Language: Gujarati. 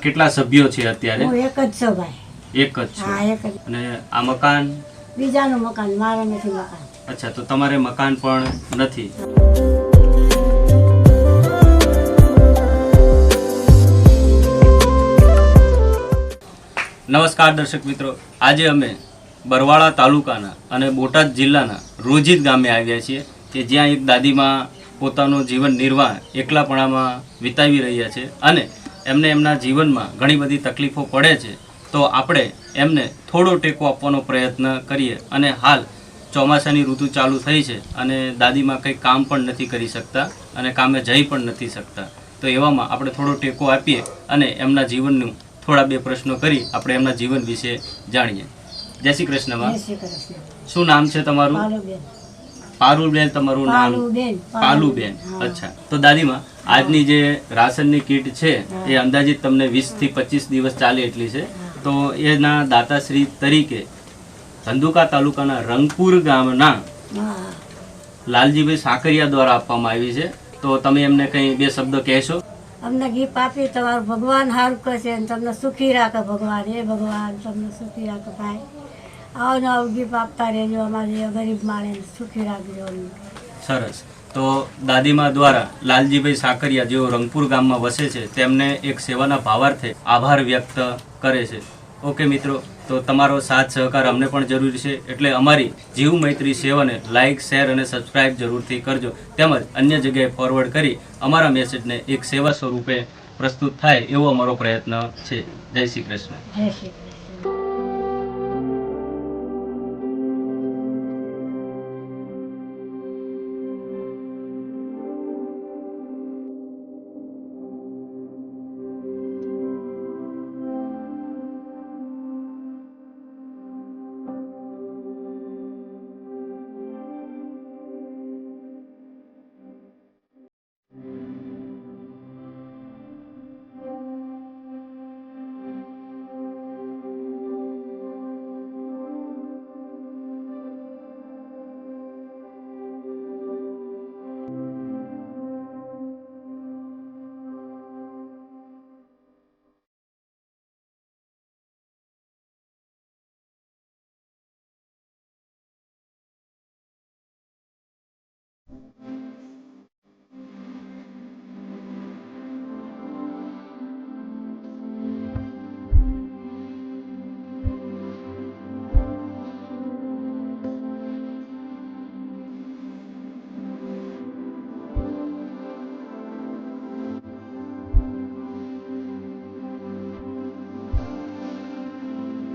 કેટલા સભ્યો છે અત્યારે? હું એક જ છું ભાઈ. એક જ છો? હા, એક જ. અને આ મકાન? બીજાનું મકાન, મારે નથી મકાન. અચ્છા, તો તમારે મકાન પણ નથી. નમસ્કાર દર્શક મિત્રો, આજે અમે બરવાળા તાલુકાના અને બોટાદ જિલ્લાના રોજીદ ગામે આવ્યા છીએ કે જ્યાં એક દાદીમાં પોતાનો જીવન નિર્વાહ એકલાપણામાં વિતાવી રહ્યા છે અને એમને એમના જીવનમાં ઘણી બધી તકલીફો પડે છે. તો આપણે એમને થોડો ટેકો આપવાનો પ્રયત્ન કરીએ. અને હાલ ચોમાસાની ઋતુ ચાલુ થઈ છે અને દાદીમાં કંઈ કામ પણ નથી કરી શકતા અને કામે જઈ પણ નથી શકતા. તો એવામાં આપણે થોડો ટેકો આપીએ અને એમના જીવનનું થોડા બે પ્રશ્નો કરી આપણે એમના જીવન વિશે જાણીએ. જય શ્રી કૃષ્ણ. જય શ્રી કૃષ્ણ. શું નામ છે તમારું? પાલુબેન. પારુલબેન તમારું નામ? પાલુબેન. પાલુબેન. અચ્છા, તો દાદીમાં આજની જે રાશનની કીટ છે એ અંદાજિત તમને 20 થી 25 દિવસ ચાલે એટલી છે. તો એના દાતાશ્રી તરીકે ધંધુકા તાલુકાના રંગપુર ગામના હા. લાલજીભાઈ સાકરિયા દ્વારા આપવામાં આવી છે. તો તમે એમને કંઈ બે શબ્દ કહેશો? અમને ગીફ આપી, તમારું ભગવાન સારું કરશે અને તમને સુખી રાખે ભગવાન. એ ભગવાન તમને સુખી રાખે ભાઈ. આવો ને આવું ગીફ આપતા રહેજો, અમારે ગરીબ માણસને સુખી રાખજો. સરસ. તો દાદીમા દ્વારા લાલજીભાઈ સાકરિયા જેઓ રંગપુર ગામમાં વસે છે તેમને એક સેવાના ભાવાર્થે આભાર વ્યક્ત કરે છે. ઓકે મિત્રો, તો તમારો સાથ સહકાર અમને પણ જરૂરી છે, એટલે અમારી જીવ મૈત્રી સેવાને લાઇક, શેર અને સબસ્ક્રાઇબ જરૂરથી કરજો. તેમજ અન્ય જગ્યાએ ફોરવર્ડ કરી અમારા મેસેજને એક સેવા સ્વરૂપે પ્રસ્તુત થાય એવો અમારો પ્રયત્ન છે. જય શ્રી કૃષ્ણ. જય શ્રી કૃષ્ણ.